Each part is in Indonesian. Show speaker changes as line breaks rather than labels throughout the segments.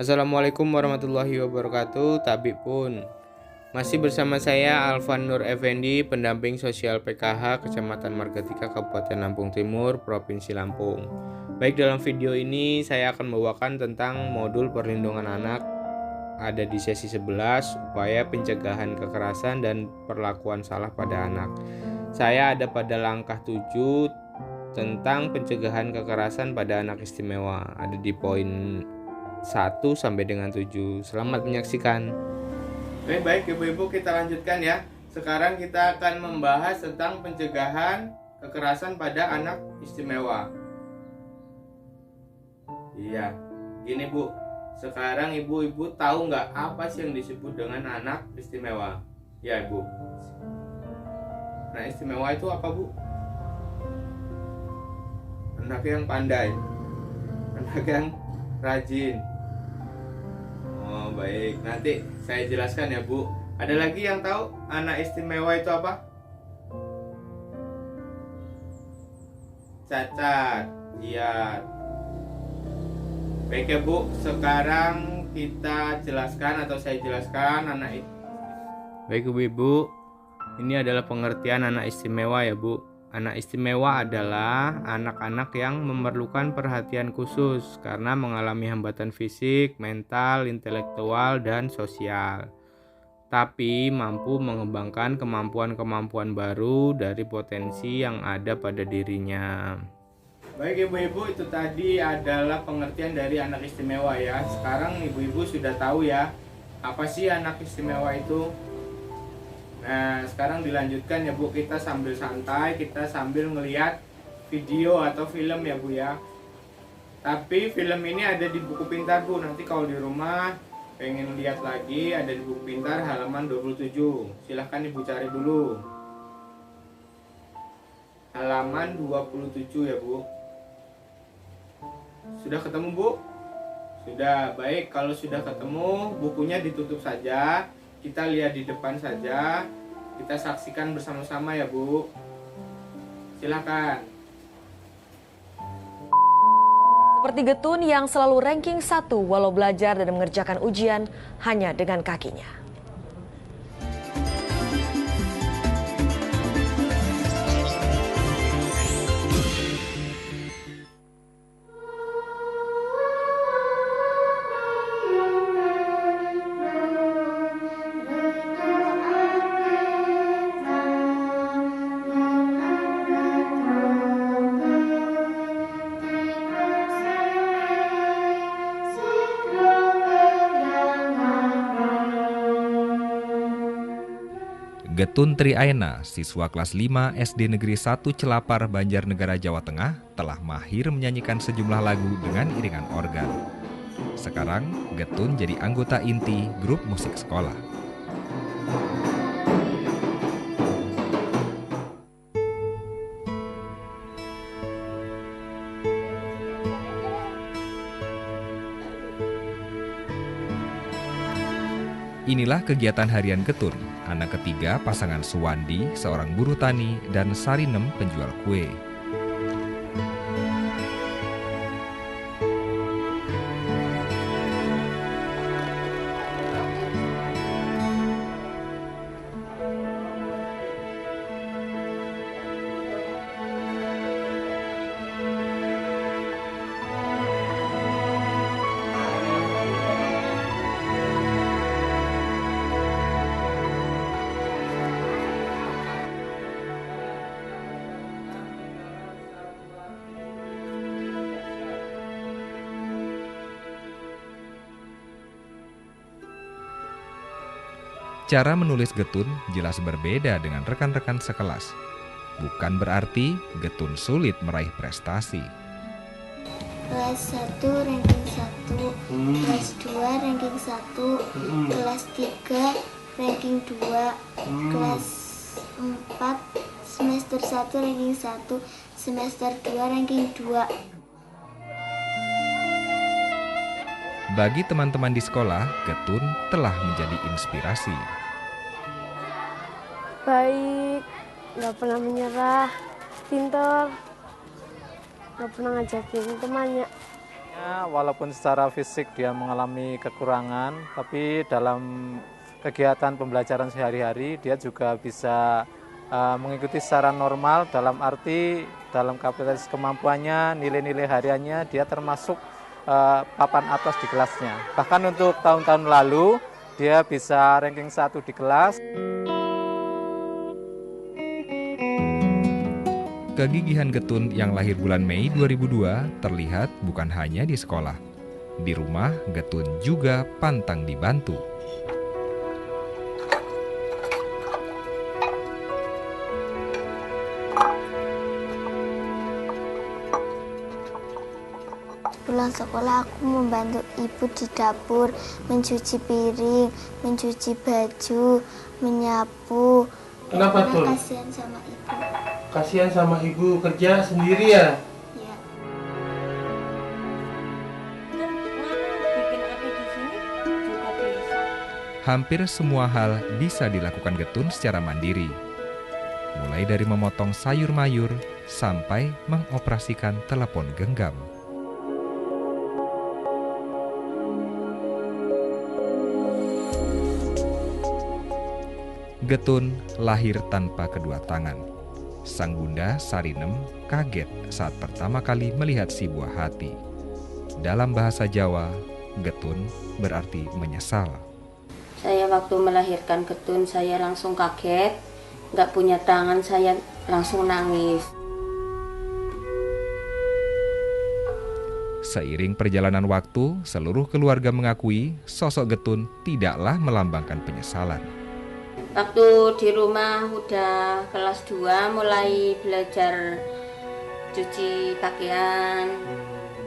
Assalamualaikum warahmatullahi wabarakatuh. Tabib pun masih bersama saya Alvan Nur Effendi, pendamping sosial PKH Kecamatan Margatika, Kabupaten Lampung Timur, Provinsi Lampung. Baik, dalam video ini saya akan membawakan tentang modul perlindungan anak. Ada di sesi 11, upaya pencegahan kekerasan dan perlakuan salah pada anak. Saya ada pada langkah 7 tentang pencegahan kekerasan pada anak istimewa. Ada di poin 1 sampai dengan 7. Selamat menyaksikan. Baik ibu-ibu, kita lanjutkan ya. Sekarang kita akan membahas tentang pencegahan kekerasan pada anak istimewa. Iya, gini bu. Sekarang ibu-ibu tahu nggak apa sih yang disebut dengan anak istimewa? Ya ibu. Nah, istimewa itu apa bu? Anak yang pandai, anak yang rajin. Oh baik, nanti saya jelaskan ya bu. Ada lagi yang tahu anak istimewa itu apa? Cacat. Iya. Baik ya bu, sekarang kita jelaskan atau saya jelaskan anak itu. Baik ibu-ibu, ini adalah pengertian anak istimewa ya bu. Anak istimewa adalah anak-anak yang memerlukan perhatian khusus karena mengalami hambatan fisik, mental, intelektual, dan sosial, tapi mampu mengembangkan kemampuan-kemampuan baru dari potensi yang ada pada dirinya. Baik ibu-ibu, itu tadi adalah pengertian dari anak istimewa ya. Sekarang ibu-ibu sudah tahu ya, apa sih anak istimewa itu? Nah, sekarang dilanjutkan ya bu, kita sambil santai, kita sambil ngelihat video atau film ya bu ya. Tapi film ini ada di buku pintar bu, nanti kalau di rumah pengen lihat lagi ada di buku pintar halaman 27. Silahkan ibu cari dulu. Halaman 27 ya bu. Sudah ketemu bu? Sudah, baik, kalau sudah ketemu bukunya ditutup saja. Kita lihat di depan saja. Kita saksikan bersama-sama ya bu. Silakan.
Seperti Getun yang selalu ranking 1 walau belajar dan mengerjakan ujian hanya dengan kakinya.
Getun Triaena, siswa kelas 5 SD Negeri 1 Celapar, Banjarnegara, Jawa Tengah, telah mahir menyanyikan sejumlah lagu dengan iringan organ. Sekarang, Getun jadi anggota inti grup musik sekolah. Inilah kegiatan harian Getun, anak ketiga pasangan Suwandi, seorang buruh tani, dan Sarinem, penjual kue. Cara menulis Getun jelas berbeda dengan rekan-rekan sekelas. Bukan berarti Getun sulit meraih prestasi.
Kelas 1 ranking 1, kelas 2 ranking 1, kelas 3 ranking 2, kelas 4 semester 1 ranking 1, semester 2 ranking 2.
Bagi teman-teman di sekolah, Getun telah menjadi inspirasi.
Baik, nggak pernah menyerah, pintar, nggak pernah ngajakin temannya.
Walaupun secara fisik dia mengalami kekurangan, tapi dalam kegiatan pembelajaran sehari-hari dia juga bisa mengikuti secara normal, dalam arti dalam kapasitas kemampuannya, nilai-nilai hariannya dia termasuk papan atas di kelasnya. Bahkan untuk tahun-tahun lalu dia bisa ranking 1 di kelas.
Kegigihan Getun yang lahir bulan Mei 2002 terlihat bukan hanya di sekolah. Di rumah, Getun juga pantang dibantu.
Pulang sekolah aku membantu ibu di dapur, mencuci piring, mencuci baju, menyapu.
Kenapa tuh?
Kasihan sama ibu.
Kasihan sama ibu kerja sendiri ya?
Ya.
Hampir semua hal bisa dilakukan Getun secara mandiri. Mulai dari memotong sayur mayur sampai mengoperasikan telepon genggam. Getun lahir tanpa kedua tangan. Sang bunda Sarinem kaget saat pertama kali melihat si buah hati. Dalam bahasa Jawa, Getun berarti menyesal.
Saya waktu melahirkan Getun, saya langsung kaget. Nggak punya tangan, saya langsung nangis.
Seiring perjalanan waktu, seluruh keluarga mengakui sosok Getun tidaklah melambangkan penyesalan.
Waktu di rumah udah kelas 2 mulai belajar cuci pakaian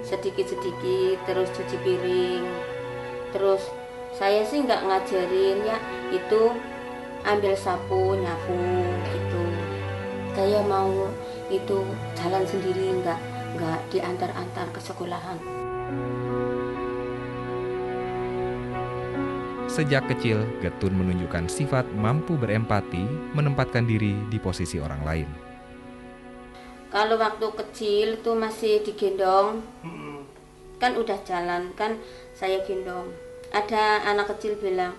sedikit-sedikit, terus cuci piring. Terus saya sih nggak ngajarin ya, itu ambil sapu, nyapu gitu. Saya mau itu jalan sendiri, nggak diantar-antar ke sekolahan.
Sejak kecil, Getun menunjukkan sifat mampu berempati, menempatkan diri di posisi orang lain.
Kalau waktu kecil itu masih digendong, kan udah jalan, kan saya gendong. Ada anak kecil bilang,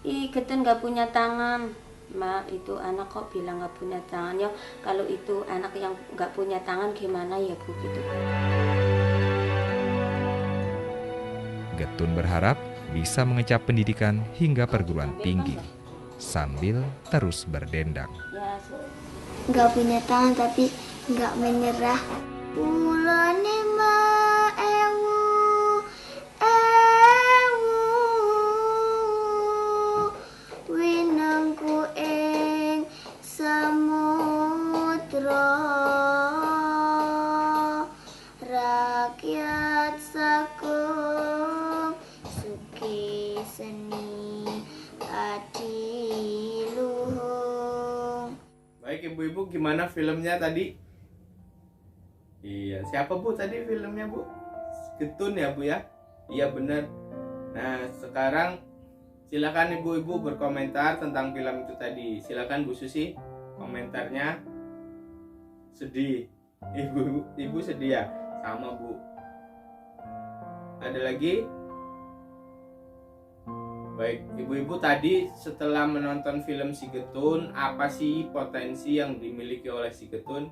ih Getun nggak punya tangan. Mak, itu anak kok bilang nggak punya tangan. Ya kalau itu anak yang nggak punya tangan gimana ya Bu gitu.
Getun berharap bisa mengecap pendidikan hingga perguruan tinggi, sambil terus berdendang.
Nggak punya tangan tapi nggak menyerah. Ulane ma ewu, winangku ing samudra, rakyat sagung suki seni adiluhung.
Baik ibu-ibu, gimana filmnya tadi? Iya, siapa Bu tadi filmnya Bu? Getun ya Bu ya? Iya benar. Nah sekarang silakan ibu-ibu berkomentar tentang film itu tadi. Silakan Bu Susi, komentarnya. Sedih. Ibu sedih ya? Sama Bu. Ada lagi? Baik, ibu-ibu tadi setelah menonton film Si Getun, apa sih potensi yang dimiliki oleh Si Getun?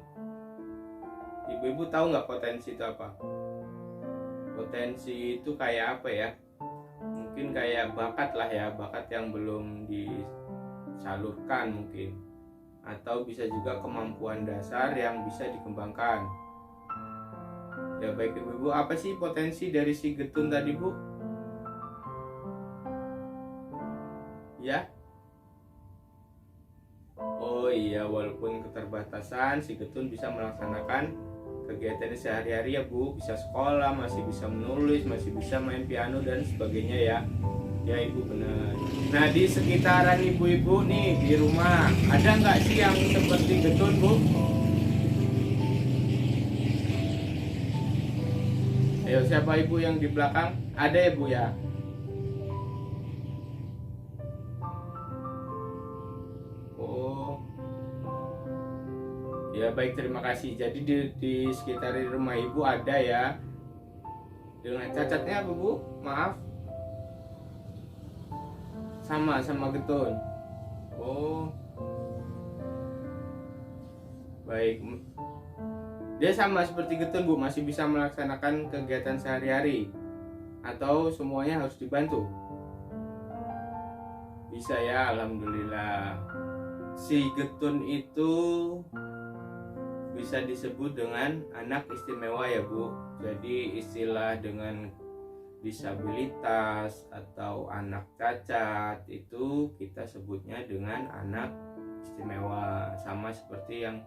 Ibu-ibu tahu nggak potensi itu apa? Potensi itu kayak apa ya? Mungkin kayak bakat lah ya, bakat yang belum disalurkan mungkin. Atau bisa juga kemampuan dasar yang bisa dikembangkan. Ya baik ibu-ibu, apa sih potensi dari Si Getun tadi Bu? Ya. Oh iya, walaupun keterbatasan, Si Getun bisa melaksanakan kegiatan sehari-hari ya Bu, bisa sekolah, masih bisa menulis, masih bisa main piano dan sebagainya ya. Ya Ibu benar. Nah di sekitaran ibu-ibu nih di rumah, ada nggak sih yang seperti Getun Bu? Ayo siapa ibu yang di belakang? Ada ya Bu ya? Ya baik, terima kasih. Jadi di sekitar rumah ibu ada ya. Dengan cacatnya apa Bu? Maaf. Sama Getun. Oh. Baik. Dia sama seperti Getun Bu, masih bisa melaksanakan kegiatan sehari-hari atau semuanya harus dibantu? Bisa ya, alhamdulillah. Si Getun itu bisa disebut dengan anak istimewa ya Bu. Jadi istilah dengan disabilitas atau anak cacat itu kita sebutnya dengan anak istimewa. Sama seperti yang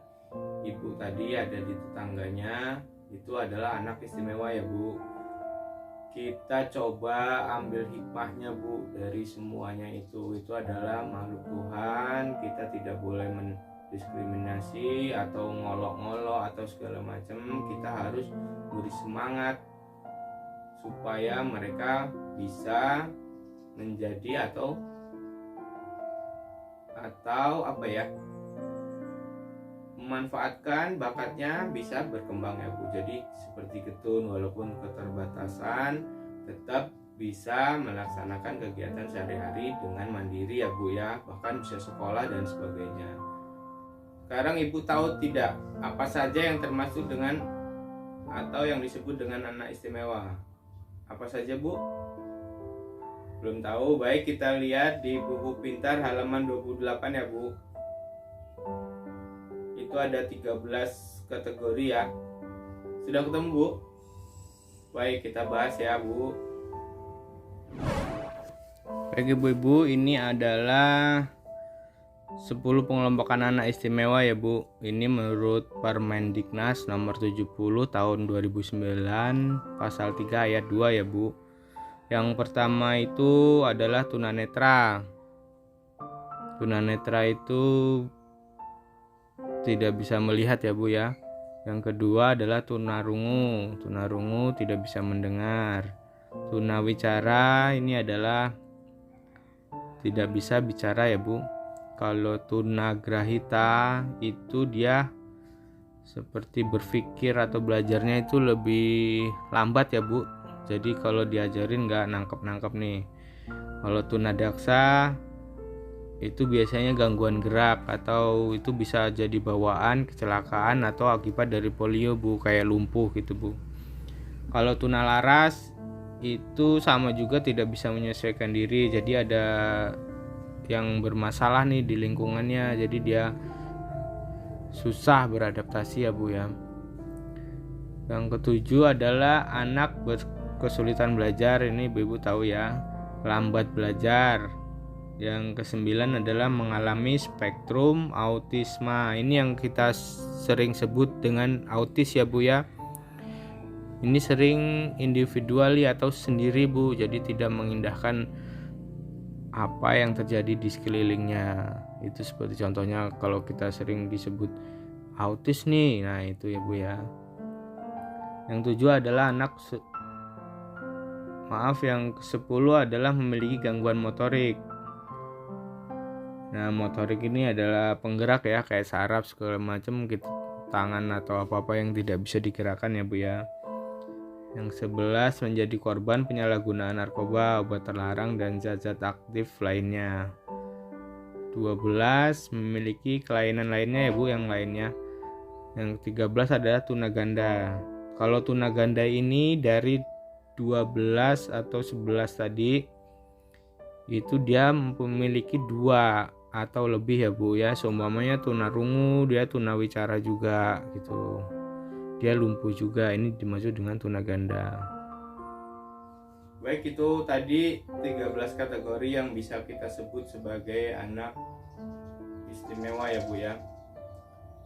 ibu tadi ada di tetangganya, itu adalah anak istimewa ya Bu. Kita coba ambil hikmahnya Bu dari semuanya itu adalah makhluk Tuhan. Kita tidak boleh diskriminasi atau ngolok-ngolok atau segala macam. Kita harus beri semangat supaya mereka bisa menjadi atau apa ya, memanfaatkan bakatnya bisa berkembang ya Bu. Jadi seperti Getun, walaupun keterbatasan tetap bisa melaksanakan kegiatan sehari-hari dengan mandiri ya Bu ya, bahkan bisa sekolah dan sebagainya. Sekarang Ibu tahu tidak apa saja yang termasuk dengan atau yang disebut dengan anak istimewa? Apa saja Bu? Belum tahu? Baik, kita lihat di buku pintar halaman 28 ya Bu. Itu ada 13 kategori ya. Sudah ketemu Bu? Baik, kita bahas ya Bu. Baik Ibu-ibu, ini adalah 10 pengelompokan anak istimewa ya Bu. Ini menurut Permendiknas nomor 70 tahun 2009 pasal 3 ayat 2 ya Bu. Yang pertama itu adalah tunanetra. Tunanetra itu tidak bisa melihat ya Bu ya. Yang kedua adalah tunarungu. Tunarungu tidak bisa mendengar. Tunawicara ini adalah tidak bisa bicara ya Bu. Kalau tunagrahita itu dia seperti berpikir atau belajarnya itu lebih lambat ya Bu. Jadi kalau diajarin nggak nangkep nih. Kalau tunadaksa itu biasanya gangguan gerak atau itu bisa jadi bawaan, kecelakaan atau akibat dari polio Bu, kayak lumpuh gitu Bu. Kalau tunalaras itu sama juga tidak bisa menyesuaikan diri. Jadi ada yang bermasalah nih di lingkungannya, jadi dia susah beradaptasi ya Bu ya. Yang ketujuh adalah anak berkesulitan belajar. Ini Ibu tahu ya, lambat belajar. Yang kesembilan adalah mengalami spektrum autisma. Ini yang kita sering sebut dengan autis ya Bu ya. Ini sering individuali atau sendiri Bu, jadi tidak mengindahkan apa yang terjadi di sekelilingnya. Itu seperti contohnya kalau kita sering disebut autis nih, nah itu ya Bu ya. Yang 7 adalah yang ke-10 adalah memiliki gangguan motorik. Nah motorik ini adalah penggerak ya, kayak saraf segala macam gitu, tangan atau apa-apa yang tidak bisa digerakkan ya Bu ya. Yang 11 menjadi korban penyalahgunaan narkoba, obat terlarang dan zat-zat aktif lainnya. 12 memiliki kelainan lainnya ya Bu, yang lainnya. Yang 13 adalah tunaganda. Kalau tunaganda ini dari 12 atau 11 tadi itu dia memiliki 2 atau lebih ya Bu ya. Seumpamanya tunarungu, dia tunawicara juga gitu. Dia lumpuh juga, ini dimaksud dengan tunaganda. Baik, itu tadi 13 kategori yang bisa kita sebut sebagai anak istimewa ya Bu ya.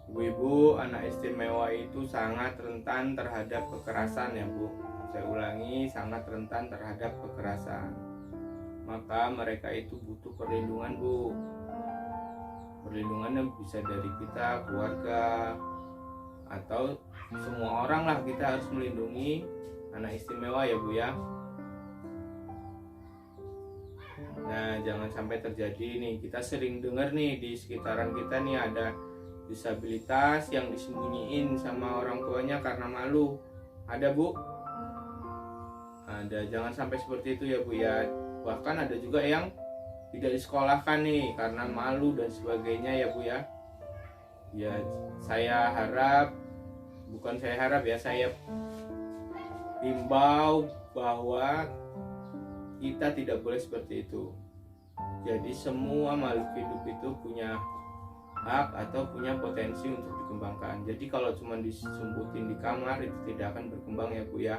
Ibu-ibu, anak istimewa itu sangat rentan terhadap kekerasan ya Bu. Saya ulangi, sangat rentan terhadap kekerasan. Maka mereka itu butuh perlindungan Bu. Perlindungannya bisa dari kita, keluarga, atau semua orang lah. Kita harus melindungi anak istimewa ya Bu ya. Nah jangan sampai terjadi nih, kita sering dengar nih di sekitaran kita nih ada disabilitas yang disembunyiin sama orang tuanya karena malu. Ada Bu? Jangan sampai seperti itu ya Bu ya. Bahkan ada juga yang tidak disekolahkan nih karena malu dan sebagainya ya Bu ya. Ya saya harap, saya himbau bahwa kita tidak boleh seperti itu. Jadi semua makhluk hidup itu punya hak atau punya potensi untuk dikembangkan. Jadi kalau cuma disumputin di kamar itu tidak akan berkembang ya Bu ya.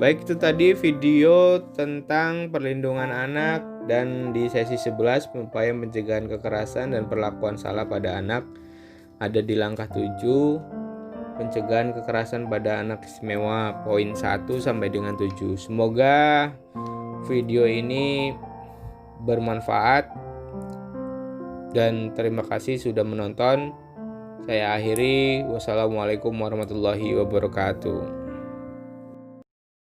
Baik, itu tadi video tentang perlindungan anak, dan di sesi 11 upaya pencegahan kekerasan dan perlakuan salah pada anak ada di langkah 7 pencegahan kekerasan pada anak istimewa poin 1 sampai dengan 7. Semoga video ini bermanfaat dan terima kasih sudah menonton. Saya akhiri, wassalamualaikum warahmatullahi wabarakatuh.